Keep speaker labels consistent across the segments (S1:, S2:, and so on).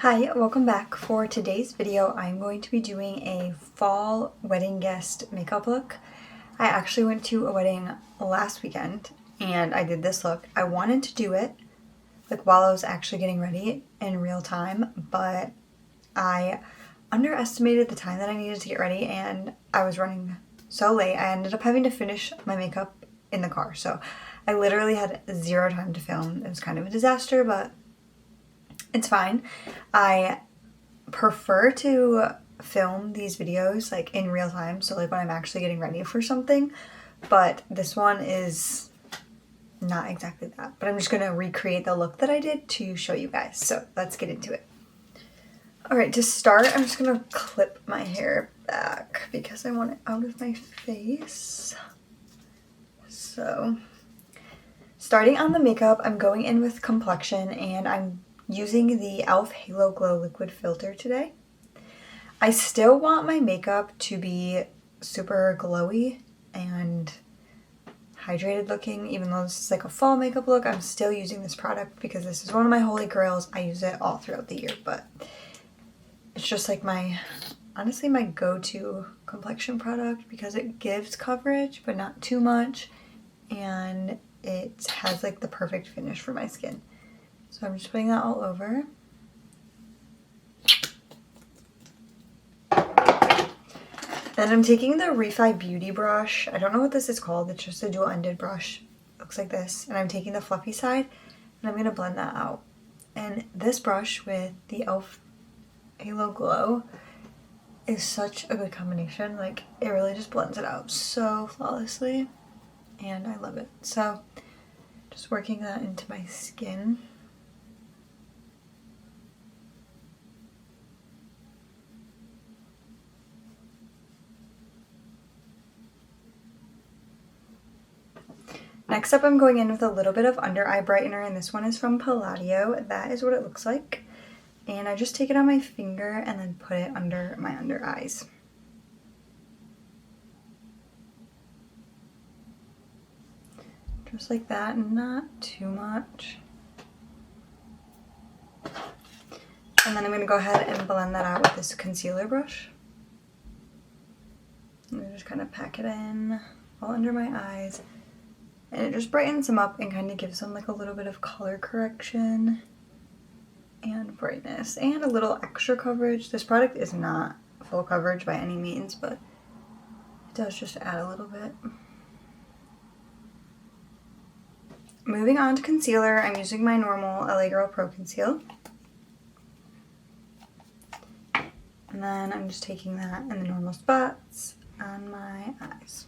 S1: Hi, welcome back. For today's video, I'm going to be doing a fall wedding guest makeup look. I actually went to a wedding last weekend and I did this look. I wanted to do it like while I was actually getting ready in real time, but I underestimated the time that I needed to get ready and I was running so late. I ended up having to finish my makeup in the car. So I literally had zero time to film. It was kind of a disaster, but it's fine. I prefer to film these videos like in real time, so like when I'm actually getting ready for something, but this one is not exactly that. But I'm just gonna recreate the look that I did to show you guys. So let's get into it. Alright, to start, I'm just gonna clip my hair back because I want it out of my face. So, starting on the makeup, I'm going in with complexion and I'm using the e.l.f. Halo Glow Liquid Filter today. I still want my makeup to be super glowy and hydrated looking, even though this is like a fall makeup look. I'm still using this product because this is one of my holy grails. I use it all throughout the year, but it's just like honestly my go-to complexion product because it gives coverage, but not too much, and it has like the perfect finish for my skin. So I'm just putting that all over. Then I'm taking the Refi Beauty brush. I don't know what this is called. It's just a dual-ended brush. It looks like this. And I'm taking the fluffy side and I'm going to blend that out. And this brush with the e.l.f. Halo Glow is such a good combination. Like, it really just blends it out so flawlessly. And I love it. So, just working that into my skin. Next up, I'm going in with a little bit of under eye brightener, and this one is from Palladio. That is what it looks like. And I just take it on my finger and then put it under my under eyes. Just like that, not too much. And then I'm going to go ahead and blend that out with this concealer brush. And just kind of pack it in all under my eyes. And it just brightens them up and kind of gives them like a little bit of color correction and brightness and a little extra coverage. This product is not full coverage by any means, but it does just add a little bit. Moving on to concealer, I'm using my normal LA Girl Pro Conceal. And then I'm just taking that in the normal spots on my eyes.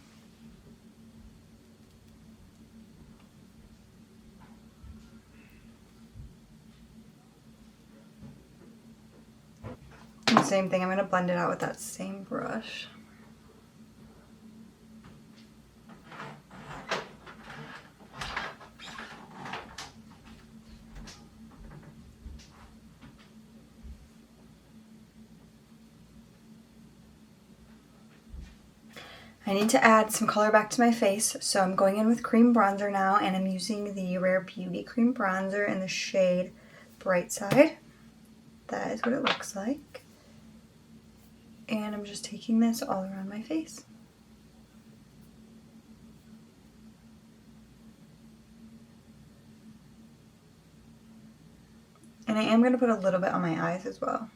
S1: And same thing, I'm going to blend it out with that same brush. I need to add some color back to my face, so I'm going in with cream bronzer now, and I'm using the Rare Beauty cream bronzer in the shade Bright Side. That is what it looks like. And I'm just taking this all around my face. And I am going to put a little bit on my eyes as well.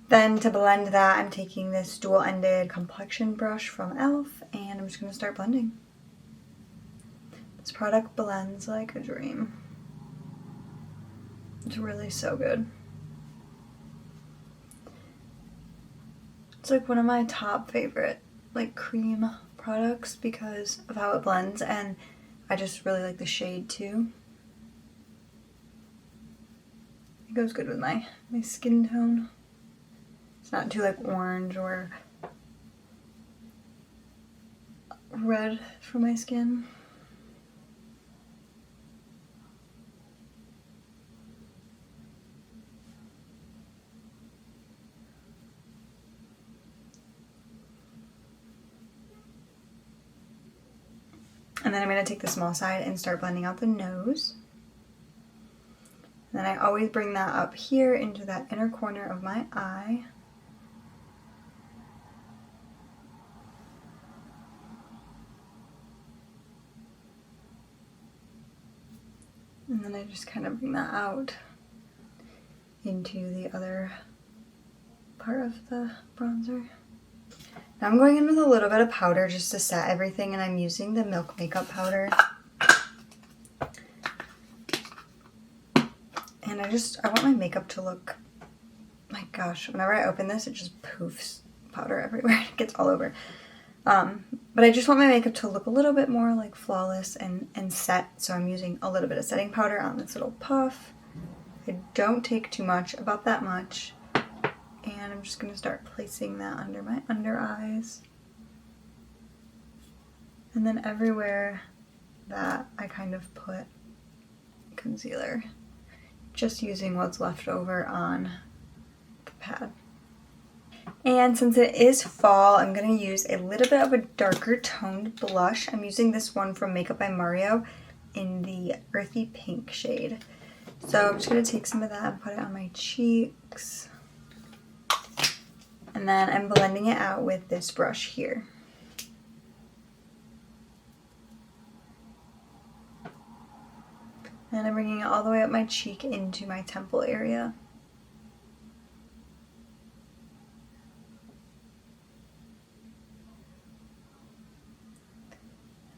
S1: Then to blend that, I'm taking this dual-ended complexion brush from e.l.f. and I'm just going to start blending. This product blends like a dream. It's really so good. It's like one of my top favorite like cream products because of how it blends, and I just really like the shade too. It goes good with my skin tone. It's not too like orange or red for my skin. And then I'm going to take the small side and start blending out the nose. And then I always bring that up here into that inner corner of my eye. And then I just kind of bring that out into the other part of the bronzer. Now I'm going in with a little bit of powder just to set everything, and I'm using the Milk Makeup powder. And I want my makeup to look, my gosh, whenever I open this, it just poofs powder everywhere. It gets all over. But I just want my makeup to look a little bit more like flawless and set. So I'm using a little bit of setting powder on this little puff. I don't take too much, about that much. And I'm just going to start placing that under my under eyes. And then everywhere that I kind of put concealer, just using what's left over on the pad. And since it is fall, I'm going to use a little bit of a darker toned blush. I'm using this one from Makeup by Mario in the earthy pink shade. So I'm just going to take some of that and put it on my cheeks. And then I'm blending it out with this brush here. And I'm bringing it all the way up my cheek into my temple area.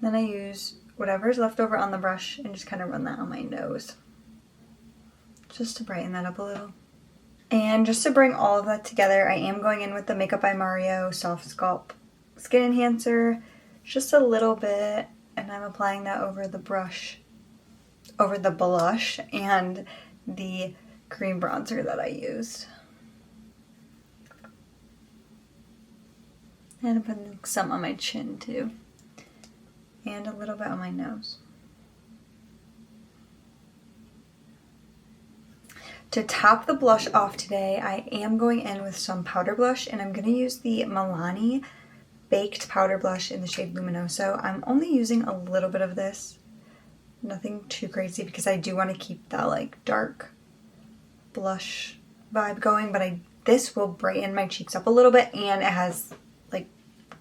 S1: Then I use whatever's left over on the brush and just kind of run that on my nose, just to brighten that up a little. And just to bring all of that together, I am going in with the Makeup by Mario Soft Sculpt Skin Enhancer, just a little bit, and I'm applying that over the brush, over the blush and the cream bronzer that I used. And I'm putting some on my chin too, and a little bit on my nose. To top the blush off today, I am going in with some powder blush, and I'm going to use the Milani Baked Powder Blush in the shade Luminoso. I'm only using a little bit of this, nothing too crazy, because I do want to keep that like dark blush vibe going, but this will brighten my cheeks up a little bit, and it has like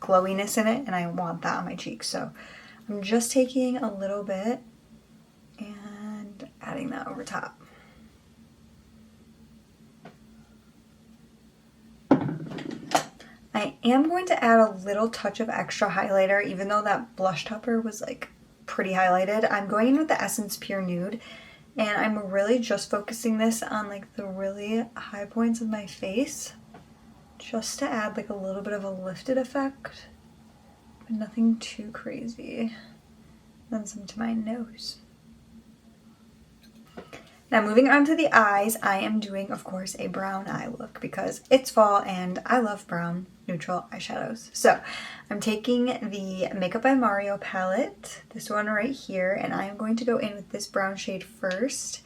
S1: glowiness in it, and I want that on my cheeks. So I'm just taking a little bit and adding that over top. I am going to add a little touch of extra highlighter, even though that blush topper was like pretty highlighted. I'm going in with the Essence Pure Nude, and I'm really just focusing this on like the really high points of my face, just to add like a little bit of a lifted effect, but nothing too crazy. Then some to my nose. Now moving on to the eyes, I am doing, of course, a brown eye look because it's fall and I love brown neutral eyeshadows. So I'm taking the Makeup by Mario palette, this one right here, and I am going to go in with this brown shade first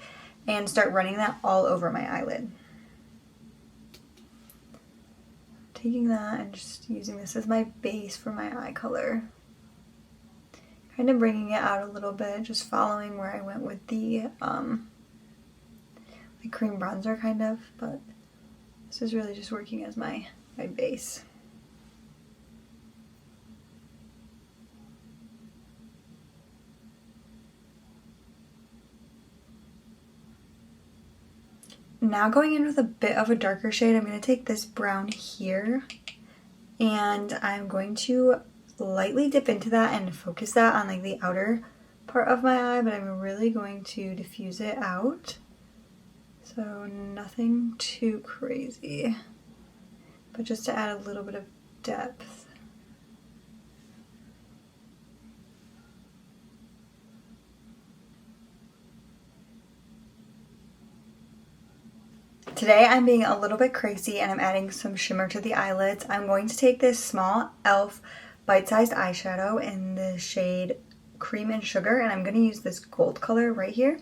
S1: and start running that all over my eyelid. Taking that and just using this as my base for my eye color. Kind of bringing it out a little bit, just following where I went with the cream bronzer kind of, but this is really just working as my base. Now going in with a bit of a darker shade, I'm going to take this brown here and I'm going to lightly dip into that and focus that on like the outer part of my eye, but I'm really going to diffuse it out. So nothing too crazy, but just to add a little bit of depth. Today I'm being a little bit crazy and I'm adding some shimmer to the eyelids. I'm going to take this small e.l.f. bite-sized eyeshadow in the shade Cream and Sugar, and I'm going to use this gold color right here.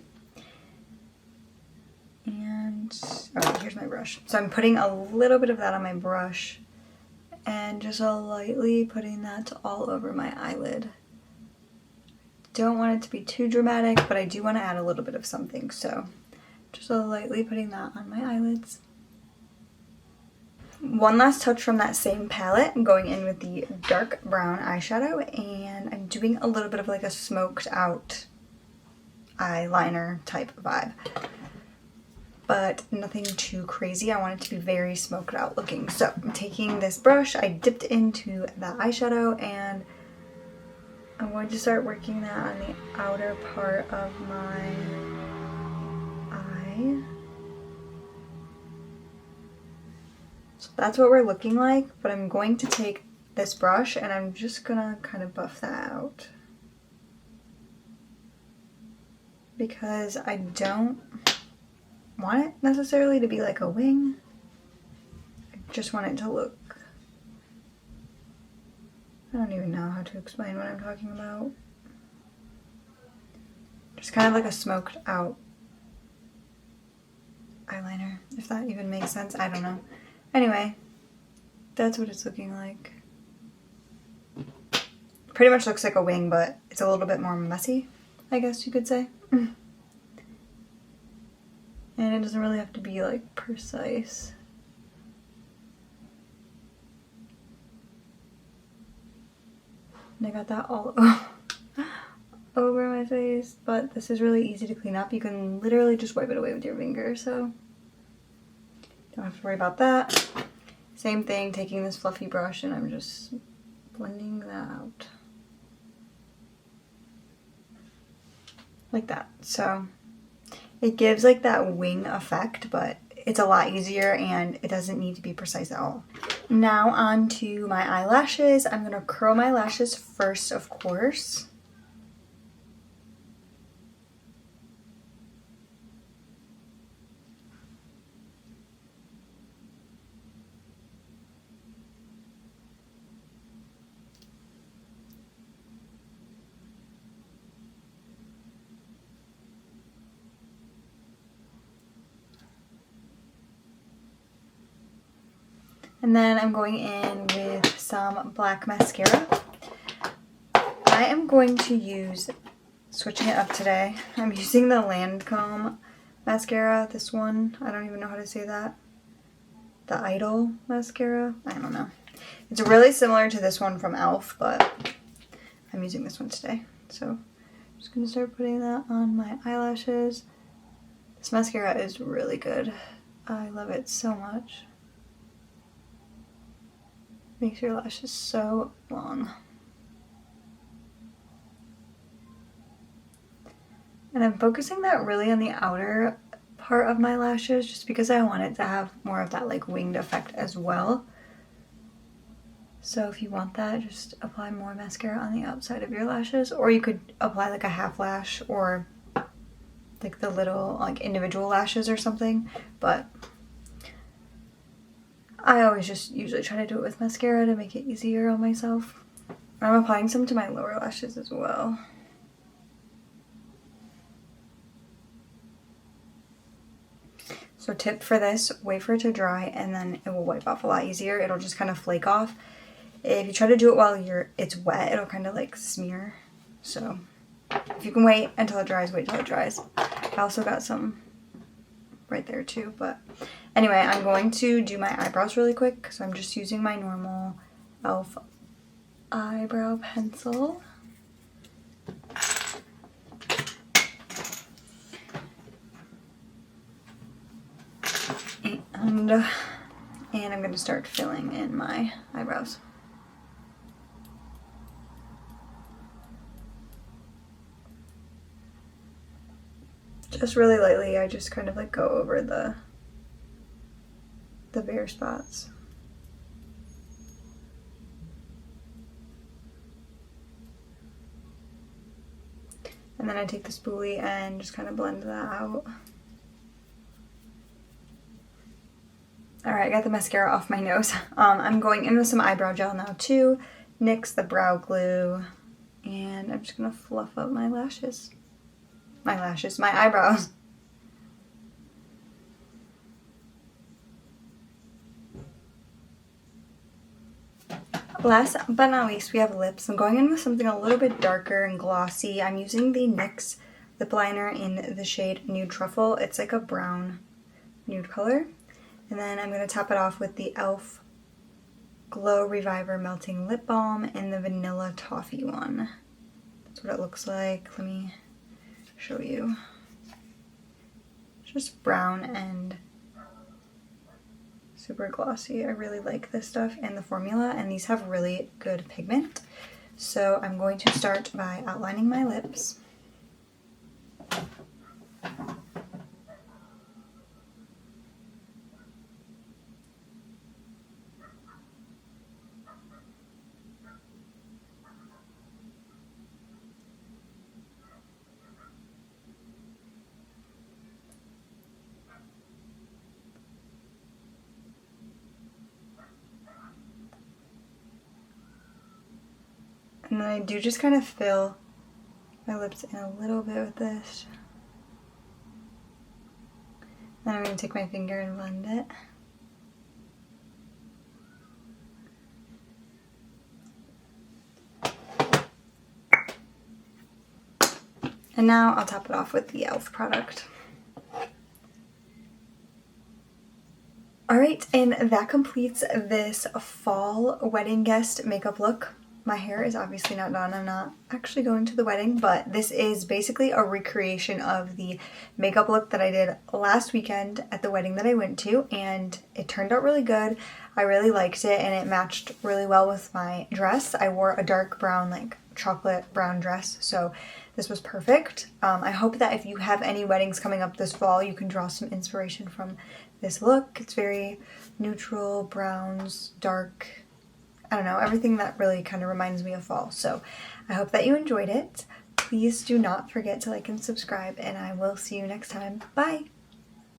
S1: And, oh, here's my brush. So I'm putting a little bit of that on my brush and just lightly putting that all over my eyelid. Don't want it to be too dramatic, but I do want to add a little bit of something. So Just lightly putting that on my eyelids. One last touch from that same palette. I'm going in with the dark brown eyeshadow, and I'm doing a little bit of like a smoked out eyeliner type vibe. But nothing too crazy. I want it to be very smoked out looking. So I'm taking this brush, I dipped into the eyeshadow, and I'm going to start working that on the outer part of my eye. So that's what we're looking like, but I'm going to take this brush and I'm just gonna kind of buff that out. Because I don't want it necessarily to be like a wing. I just want it to look, I don't even know how to explain what I'm talking about. Just kind of like a smoked out eyeliner, if that even makes sense. I don't know. Anyway, that's what it's looking like. Pretty much looks like a wing, but it's a little bit more messy, I guess you could say. And it doesn't really have to be like precise. And I got that all over my face, but this is really easy to clean up. You can literally just wipe it away with your finger, so don't have to worry about that. Same thing, taking this fluffy brush and I'm just blending that out. Like that. So it gives like that wing effect, but it's a lot easier and it doesn't need to be precise at all. Now on to my eyelashes. I'm gonna curl my lashes first, of course. And then I'm going in with some black mascara. I am going to use, switching it up today, I'm using the Lancome mascara, this one. I don't even know how to say that. The Idol mascara? I don't know. It's really similar to this one from e.l.f., but I'm using this one today. So I'm just going to start putting that on my eyelashes. This mascara is really good. I love it so much. Makes your lashes so long. And I'm focusing that really on the outer part of my lashes just because I want it to have more of that like winged effect as well. So if you want that, just apply more mascara on the outside of your lashes, or you could apply like a half lash or like the little like individual lashes or something, but I always just usually try to do it with mascara to make it easier on myself. I'm applying some to my lower lashes as well. So tip for this, wait for it to dry and then it will wipe off a lot easier. It'll just kind of flake off. If you try to do it while it's wet, it'll kind of like smear. So if you can wait until it dries, wait till it dries. I also got some right there too, but anyway, I'm going to do my eyebrows really quick, so I'm just using my normal e.l.f. eyebrow pencil. And I'm going to start filling in my eyebrows. Just really lightly, I just kind of like go over the bare spots. And then I take the spoolie and just kind of blend that out. Alright, I got the mascara off my nose. I'm going in with some eyebrow gel now too. NYX the brow glue. And I'm just going to fluff up my lashes. My eyebrows. Last but not least, we have lips. I'm going in with something a little bit darker and glossy. I'm using the NYX lip liner in the shade Nude Truffle. It's like a brown nude color. And then I'm going to top it off with the e.l.f. Glow Reviver Melting Lip Balm in the Vanilla Toffee one. That's what it looks like. Let me show you. It's just brown and super glossy. I really like this stuff and the formula, and these have really good pigment. So I'm going to start by outlining my lips. And then I do just kind of fill my lips in a little bit with this. Then I'm going to take my finger and blend it. And now I'll top it off with the e.l.f. product. Alright, and that completes this fall wedding guest makeup look. My hair is obviously not done. I'm not actually going to the wedding, but this is basically a recreation of the makeup look that I did last weekend at the wedding that I went to, and it turned out really good. I really liked it, and it matched really well with my dress. I wore a dark brown, like chocolate brown dress, so this was perfect. I hope that if you have any weddings coming up this fall, you can draw some inspiration from this look. It's very neutral, browns, dark, I don't know, everything that really kind of reminds me of fall. So I hope that you enjoyed it. Please do not forget to like and subscribe, and I will see you next time. Bye!